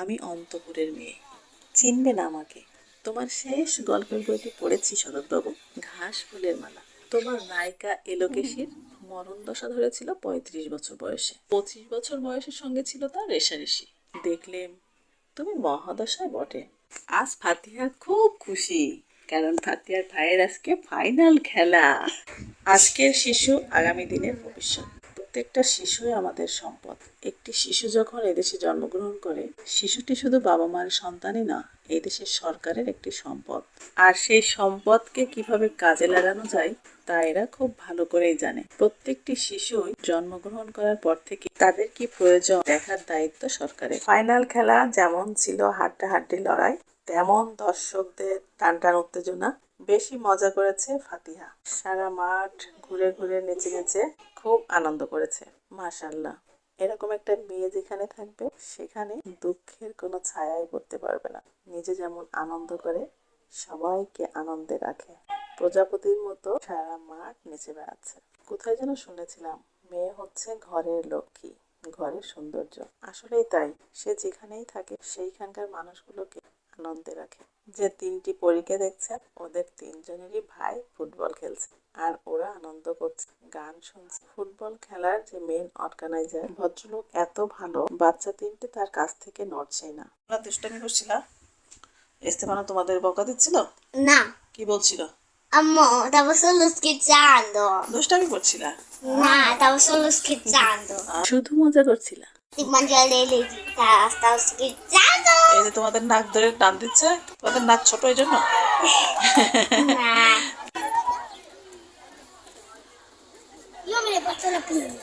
আমি অন্তপুরের মেয়ে, চিনবে না আমাকে। তোমার শেষ গল্পের বইটি পড়েছি শরৎবাবু, ঘাস ফুলের মালা। তোমার নায়িকা এলোকেশীর মরণ দশা ধরেছিল 35 বছর বয়সে। 25 বছর বয়সের সঙ্গে ছিল তার রেষারেষি। দেখলে তুমি মহাদশায় বটে। আজ ফাতিহা খুব খুশি, কারণ ফাতিহার ভাইয়ের আজকে ফাইনাল খেলা। আজকের শিশু আগামী দিনের ভবিষ্যৎ। প্রত্যেকটা শিশুই আমাদের সম্পদ। একটি শিশু যখন এদেশে জন্মগ্রহণ করে, শিশুটি শুধু বাবা মার সন্তানই না, এই দেশের সরকারের একটি সম্পদ। আর সেই সম্পদকে কিভাবে কাজে লাগানো যায় তা এরা খুব ভালো করেই জানে। প্রত্যেকটি শিশুই জন্মগ্রহণ করার পর থেকে তাদের কি প্রয়োজন দেখার দায়িত্ব সরকারের। ফাইনাল খেলা যেমন ছিল হাড্ডাহাড্ডি লড়াই, তেমন দর্শকদের টান টান উত্তেজনা। বেশি মজা করেছে ফাতিহা। সারা মাঠ ঘুরে ঘুরে নেচে নেচে খুব আনন্দ করেছে। মাশাআল্লাহ, এরকম একটা মেয়ে যেখানে থাকবে সেখানে দুঃখের কোনো ছায়াই পড়তে পারবে না। নিজে যেমন আনন্দ করে, সবাইকে আনন্দে রাখে। প্রজাপতির মতো সারা মাঠ নেচে বেড়াচ্ছে। কোথায় যেন শুনেছিলাম, মেয়ে হচ্ছে ঘরের লক্ষ্মী, ঘরের সৌন্দর্য। আসলেই তাই, সে যেখানেই থাকে সেইখানকার মানুষগুলোকে আনন্দে রাখে। যে 3টি পরীকে দেখছেন, ওদের 3জনেরই ভাই ফুটবল খেলছে, আর ওরা আনন্দ করছে, গান শুনছে। ফুটবল খেলার যে মেন অর্গানাইজার ভদ্রলোক এত ভালো, বাচ্চা 3টে তার কাছ থেকে নড়ছেই না। তোমরা দুষ্টামি করছিলা? Estefano তোমাদের বকা দিচ্ছিল? No, কি বলছিল? amore, stavo solo scherzando. দুষ্টামি করছিলা? No, stavo solo scherzando. শুধু মজা করছিলা? Ti mangiare le dita, stavo scherzando. এই যে তোমাদের নাক ধরে টান দিচ্ছে, তোমাদের নাক ছোট এই জন্য? Nah. Io me ne faccio la prima.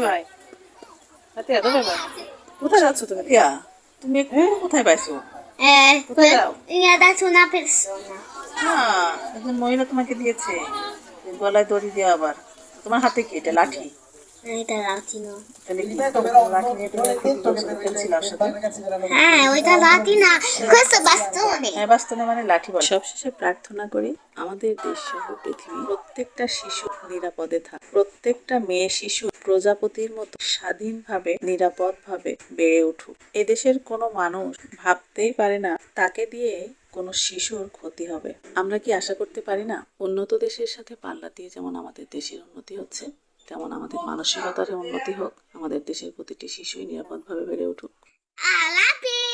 ভাই হাতিয়া তো ব্যাপার, কোথায় যাচ্ছ তুমি? তিয়া, তুমি কোথায় পাইছো? কোথায় যাও? Mi ha dato una persona. না, একজন মহিলা তোমাকে দিয়েছে, গলায় দড়ি দিয়ে। আবার তোমার হাতে কি এটা? লাঠি? এটা লাঠিনো। তাহলে কি লাঠি নিয়ে তুমি ফুটবল খেলছিলে ওর সাথে? ওইটা লাঠি না, questo bastone. হ্যাঁ, বাস্তবে মানে লাঠি বলে। সবশেষে প্রার্থনা করি আমাদের দেশ সহ পৃথিবী প্রত্যেকটা শিশু নিরাপদে থাক। প্রত্যেকটা মেয়ে শিশু প্রজাপতির মতো স্বাধীনভাবে নিরাপদভাবে বেড়ে উঠুক। এদেশের কোনো মানুষ ভাবতেই পারে না তাকে দিয়ে কোনো শিশুর ক্ষতি হবে। আমরা কি আশা করতে পারি না উন্নত দেশের সাথে পাল্লা দিয়ে যেমন আমাদের দেশের উন্নতি হচ্ছে, তেমন আমাদের মানসিকতার উন্নতি হোক, আমাদের দেশের প্রতিটি শিশুই নিরাপদভাবে বেড়ে উঠুক। I love it.